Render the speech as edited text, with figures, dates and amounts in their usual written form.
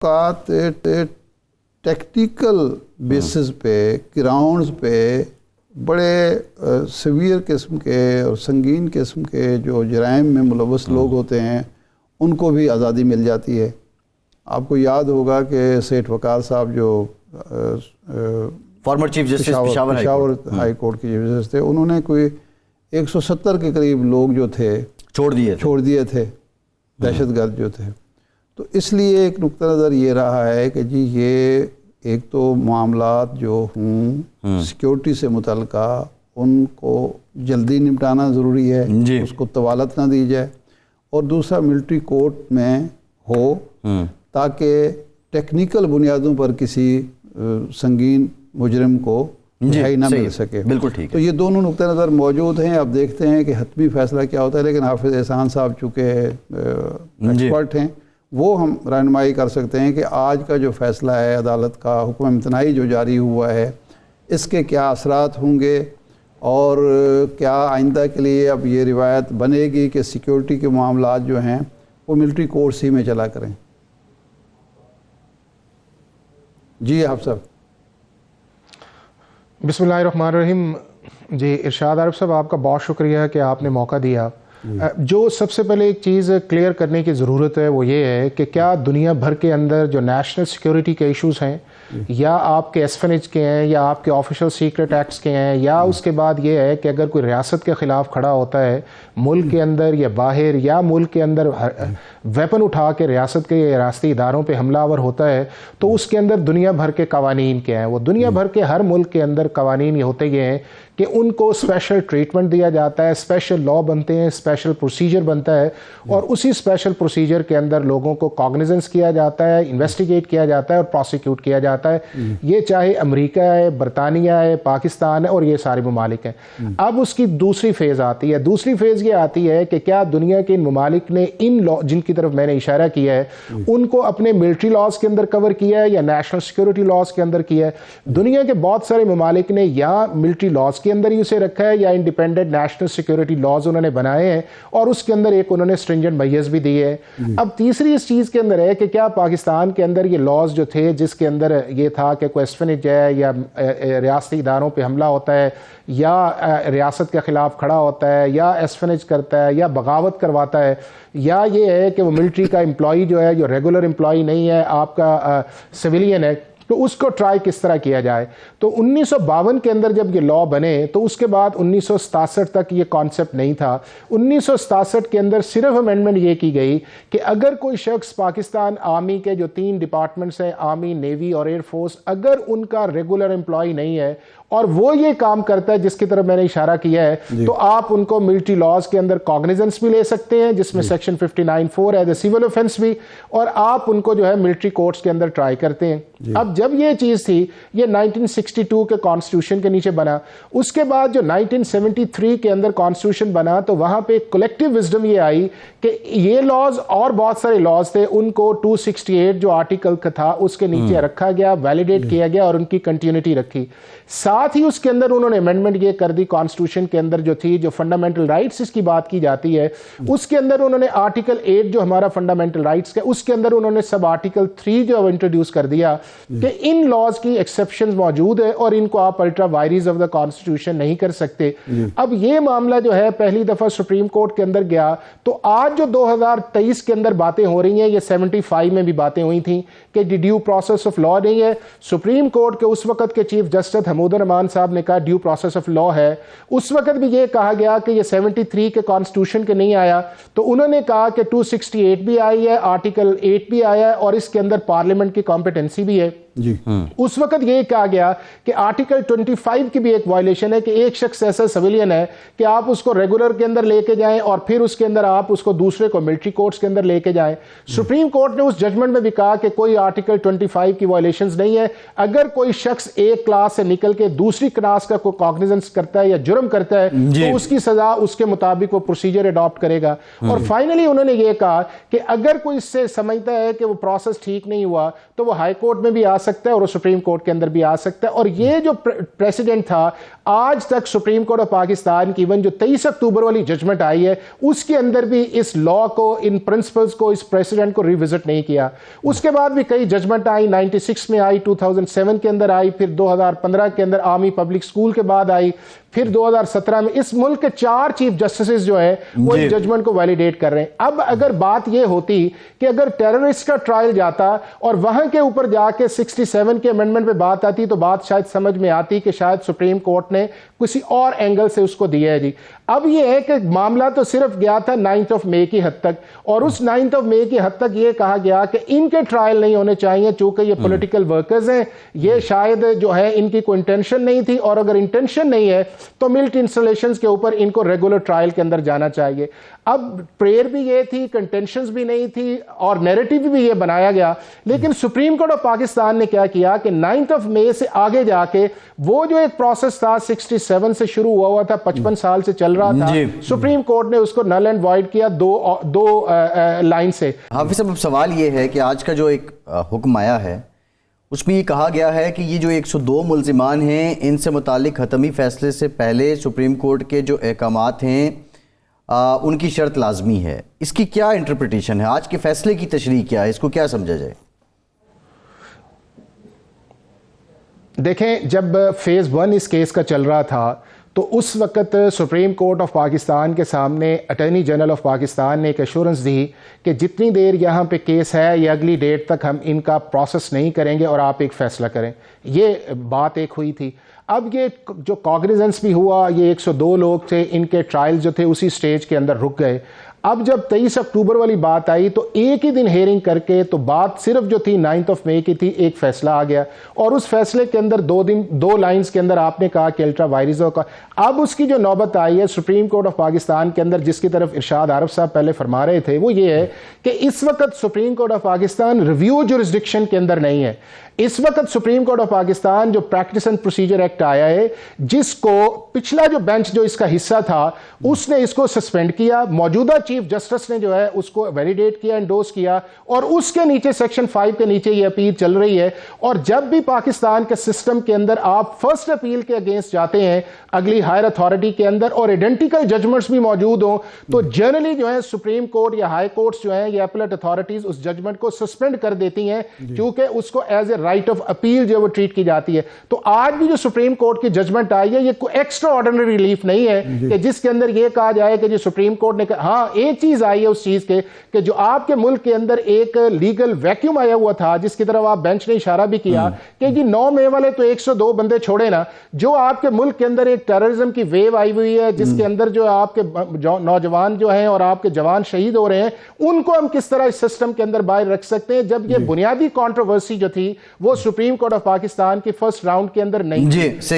का technical basis पे, grounds पे बड़े सीवियर किस्म के और संगीन किस्म के जो जराइम में मुलव्वस लोग होते हैं उनको भी आज़ादी मिल जाती है। आपको याद होगा कि सेठ वकार साहब जो former chief justice Peshawar high court के चीफ जस्टिस थे, उन्होंने कोई 170 के करीब लोग जो थे छोड़ दिए थे, दहशतगर्द जो थे। तो इसलिए एक नुक्ता नज़र ये रहा है कि जी ये एक तो मामलात जो हों सिक्योरिटी से मुतल्लिका उनको जल्दी निपटाना ज़रूरी है, उसको तवालत ना दी जाए, और दूसरा मिलिट्री कोर्ट में हो ताकि टेक्निकल बुनियादों पर किसी संगीन मुजरिम को रिहाई ना मिल सके। बिल्कुल ठीक है। तो ये दोनों नुक्ता नज़र मौजूद हैं। अब देखते हैं कि हतमी फैसला क्या होता है, लेकिन हाफिज़ एहसान साहब चूँकि एक्सपर्ट हैं, वो हम रहनुमाई कर सकते हैं कि आज का जो फ़ैसला है अदालत का, हुक्म इम्तनाई जो जारी हुआ है, इसके क्या असरात होंगे और क्या आइंदा के लिए अब ये रिवायत बनेगी कि सिक्योरिटी के मामलात जो हैं वो मिलिट्री कोर्ट्स ही में चला करें। जी आप सब। बिस्मिल्लाहिर्रहमानिर्रहीम। जी इरशाद आरिफ साहब, आपका बहुत शुक्रिया कि आपने मौका दिया। जो सबसे पहले एक चीज़ क्लियर करने की ज़रूरत है वो ये है कि क्या दुनिया भर के अंदर जो नेशनल सिक्योरिटी के इश्यूज़ हैं, या आपके एस्फेनेज के हैं, या आपके ऑफिशियल सीक्रेट एक्ट्स के हैं, या उसके बाद ये है कि अगर कोई रियासत के ख़िलाफ़ खड़ा होता है मुल्क के अंदर या बाहर, या मुल्क के अंदर वेपन उठा के रियासत के रियासती इदारों पे हमलावर होता है, तो उसके अंदर दुनिया भर के कवानीन क्या हैं। वो दुनिया भर के हर मुल्क के अंदर कवानीन ये होते ये हैं कि उनको स्पेशल ट्रीटमेंट दिया जाता है, स्पेशल लॉ बनते हैं, स्पेशल प्रोसीजर बनता है, और उसी स्पेशल प्रोसीजर के अंदर लोगों को कॉग्निजेंस किया जाता है, इन्वेस्टिगेट किया जाता है और प्रोसिक्यूट किया जाता है। ये चाहे अमेरिका है, बरतानिया है, पाकिस्तान है और ये सारे ममालिक हैं। अब उसकी दूसरी फेज़ आती है। दूसरी फेज़ ये आती है कि क्या दुनिया के इन ममालिक ने इन लॉ जिनकी तरफ मैंने इशारा किया है उनको अपने मिलिट्री लॉज के अंदर कवर किया है या नेशनल सिक्योरिटी लॉज के अंदर किया है। दुनिया के बहुत सारे ममालिक ने या मिलिट्री लॉज के अंदर ही उसे रखा है या इंडिपेंडेंट नेशनल सिक्योरिटी लॉज उन्होंने बनाए हैं और उसके अंदर एक उन्होंने स्ट्रिंजेंट मैयर्स भी दिए हैं। अब तीसरी इस चीज़ के अंदर है कि क्या पाकिस्तान के अंदर ये लॉज जो थे जिसके अंदर ये था कि कोई एस्फेनेज है या रियासती इदारों पे हमला होता है या रियासत के ख़िलाफ़ खड़ा होता है या एस्फेनेज करता है या बगावत करवाता है, या ये है कि वो मिलिट्री का एम्प्लॉई जो है, जो रेगुलर एम्प्लॉई नहीं है, आपका सिविलियन है, तो उसको ट्राई किस तरह किया जाए। तो 1952 के अंदर जब ये लॉ बने तो उसके बाद 1967 तक ये कॉन्सेप्ट नहीं था। 1967 के अंदर सिर्फ अमेंडमेंट ये की गई कि अगर कोई शख्स पाकिस्तान आर्मी के जो 3 डिपार्टमेंट्स हैं, आर्मी, नेवी और एयरफोर्स, अगर उनका रेगुलर एम्प्लॉय नहीं है और वो ये काम करता है जिसकी तरफ मैंने इशारा किया है, तो आप उनको मिलिट्री लॉज के अंदर कॉग्निजेंस भी ले सकते हैं जिसमें सेक्शन 59(4) है, सिविल ऑफेंस भी, और आप उनको जो है मिलिट्री कोर्ट्स के अंदर ट्राई करते हैं। अब जब ये चीज़ थी, ये 1962 के कॉन्स्टिट्यूशन के नीचे बना। उसके बाद जो 1973 के अंदर कॉन्स्टिट्यूशन बना तो वहाँ पे कलेक्टिव विजडम ये आई कि ये लॉज और बहुत सारे लॉज थे उनको 268 जो आर्टिकल का था उसके नीचे रखा गया, वैलिडेट किया गया और उनकी कंटिन्यूटी रखी। साथ ही उसके अंदर उन्होंने अमेंडमेंट ये कर दी कॉन्स्टिट्यूशन के अंदर जो थी, जो फंडामेंटल राइट्स इसकी बात की जाती है, उसके अंदर उन्होंने आर्टिकल 8 जो हमारा फंडामेंटल राइट्स का, उसके अंदर उन्होंने सब आर्टिकल 3 जो इंट्रोड्यूस कर दिया कि इन लॉज की एक्सेप्शंस मौजूद है और इनको आप अल्ट्रा वायरीज ऑफ द कॉन्स्टिट्यूशन नहीं कर सकते। अब ये मामला जो है पहली दफा सुप्रीम कोर्ट के अंदर गया, तो आज जो 2023 के अंदर बातें हो रही हैं, ये 75 में भी बातें हुई थी कि ड्यू प्रोसेस ऑफ लॉ नहीं है। सुप्रीम कोर्ट के उस वक्त के चीफ जस्टिस हमूद रहमान साहब ने कहा ड्यू प्रोसेस ऑफ लॉ है। उस वक्त भी ये कहा गया कि ये 73 के कॉन्स्टिट्यूशन के नहीं आया, तो उन्होंने कहा कि 268 भी आई है, आर्टिकल 8 भी आया है और इसके अंदर पार्लियामेंट की कॉम्पिटेंसी भी है। जी उस वक्त ये कहा गया कि आर्टिकल 25 की भी एक वायलेशन है कि एक शख्स ऐसा सिविलियन है कि आप उसको रेगुलर के अंदर लेके जाएं और फिर उसके अंदर आप उसको दूसरे को मिलिट्री कोर्ट्स के अंदर लेके जाएं। सुप्रीम कोर्ट ने उस जजमेंट में भी कहा कि कोई आर्टिकल 25 की वायलेशंस नहीं है। अगर कोई शख्स एक क्लास से निकल के दूसरी क्लास का कोई कॉग्निजेंस करता है या जुर्म करता है तो उसकी सजा उसके मुताबिक वो प्रोसीजर अडॉप्ट करेगा। और फाइनली उन्होंने ये कहा कि अगर कोई इससे समझता है कि वो प्रोसेस ठीक नहीं हुआ तो वो हाई कोर्ट में भी आ सकता है और वो सुप्रीम कोर्ट के अंदर भी आ सकता है। और ये जो प्रेसिडेंट था, आज तक सुप्रीम कोर्ट ऑफ पाकिस्तान की इवन जो 23 अक्टूबर वाली जजमेंट आई है उसके अंदर भी इस लॉ को, इन प्रिंसिपल्स को, इस प्रेसिडेंट को रिविजिट नहीं किया। उसके बाद भी कई जजमेंट आई, 96 में आई, 2007 के अंदर आई, फिर 2015 के अंदर आर्मी पब्लिक स्कूल के बाद आई, फिर 2017 में। इस मुल्क के 4 चीफ जस्टिस जो है वो इस जजमेंट को वैलिडेट कर रहे हैं। अब अगर बात ये होती कि अगर टेररिस्ट का ट्रायल जाता और वहां के ऊपर जाके 67 के अमेंडमेंट पे बात आती तो बात शायद समझ में आती कि शायद सुप्रीम कोर्ट ने किसी और एंगल से उसको दिया है जी। अब ये है कि मामला तो सिर्फ गया था 9 मई की हद तक, और उस 9 मई की हद तक ये कहा गया कि इनके ट्रायल नहीं होने चाहिए चूंकि ये पॉलिटिकल वर्कर्स हैं, ये शायद जो है इनकी कोई इंटेंशन नहीं थी, और अगर इंटेंशन नहीं है तो मिलिट्री इंस्टॉलेशंस के ऊपर इनको रेगुलर ट्रायल के अंदर जाना चाहिए। अब प्रेयर भी ये थी, कंटेंशंस भी नहीं थी, और नैरेटिव भी ये बनाया गया। लेकिन सुप्रीम कोर्ट ऑफ पाकिस्तान ने क्या किया कि 9 मई से आगे जाके वो जो एक प्रोसेस था 67 से शुरू हुआ था, 55 साल से चल रहा था, सुप्रीम कोर्ट ने उसको नल एंड वॉइड किया दो लाइन से। हाफिज साहब, सवाल ये है कि आज का जो एक हुक्म आया है उसमें ये कहा गया है कि ये जो 102 मुल्जिमान हैं इनसे मुतालिक हतमी फैसले से पहले सुप्रीम कोर्ट के जो अहकामात हैं उनकी शर्त लाजमी है। इसकी क्या इंटरप्रिटेशन है? आज के फैसले की तशरीह क्या है? इसको क्या समझा जाए? देखें, जब फेज़ 1 इस केस का चल रहा था तो उस वक़्त सुप्रीम कोर्ट ऑफ पाकिस्तान के सामने अटॉर्नी जनरल ऑफ पाकिस्तान ने एक एश्योरेंस दी कि जितनी देर यहाँ पे केस है या अगली डेट तक हम इनका प्रोसेस नहीं करेंगे और आप एक फ़ैसला करें। ये बात एक हुई थी। अब ये जो कॉग्निजेंस भी हुआ, ये 102 लोग थे, इनके ट्रायल जो थे उसी स्टेज के अंदर रुक गए। अब जब 23 अक्टूबर वाली बात आई तो एक ही दिन हेयरिंग करके तो बात सिर्फ जो थी 9 मई की थी, एक फैसला आ गया, और उस फैसले के अंदर 2 लाइंस के अंदर आपने कहा कि अल्ट्रा वायरसों का। अब उसकी जो नौबत आई है सुप्रीम कोर्ट ऑफ पाकिस्तान के अंदर, जिसकी तरफ इरशाद आरफ साहब पहले फरमा रहे थे, वो ये है कि इस वक्त supreme court of Pakistan review jurisdiction के अंदर नहीं है। इस वक्त सुप्रीम कोर्ट ऑफ पाकिस्तान जो प्रैक्टिस एंड प्रोसीजर एक्ट आया है, जिसको पिछला जो बेंच जो इसका हिस्सा था उसने इसको सस्पेंड किया, मौजूदा चीफ जस्टिस ने जो है उसको वैलिडेट किया, एंडोर्स किया, और उसके नीचे सेक्शन 5 के नीचे ये अपील चल रही है। और जब भी पाकिस्तान के सिस्टम के अंदर आप फर्स्ट अपील के अगेंस्ट जाते हैं अगली हायर अथॉरिटी के अंदर और आइडेंटिकल जजमेंट्स भी मौजूद हो, तो जनरली जो है सुप्रीम कोर्ट या हाई कोर्ट्स जो है या अपीलेट अथॉरिटीज उस जजमेंट को सस्पेंड कर देती हैं, क्योंकि उसको as a right of appeal जो वो ट्रीट की जाती है। तो आज भी जो सुप्रीम कोर्ट की जजमेंट आई है, ये कोई एक्स्ट्रा ऑर्डिनरी रिलीफ नहीं है कि जिसके अंदर ये कहा जाए कि जो सुप्रीम कोर्ट ने कहा। हाँ, एक चीज आई है उस चीज के कि जो आपके मुल्क के अंदर एक लीगल वैक्यूम आया हुआ था, जिसकी तरफ आप बेंच ने इशारा भी किया कि जी 9 मई वाले तो 102 बंदे छोड़े ना, जो आपके मुल्क के अंदर एक टेररिज्म की वेव आई हुई है, जिसके अंदर जो आपके नौजवान जो हैं और आपके जवान शहीद हो रहे हैं, उनको हम किस तरह इस सिस्टम के अंदर बाहर रख सकते हैं, जब ये बुनियादी कंट्रोवर्सी जो थी वो सुप्रीम कोर्ट ऑफ पाकिस्तान की फर्स्ट राउंड के अंदर नहीं थी।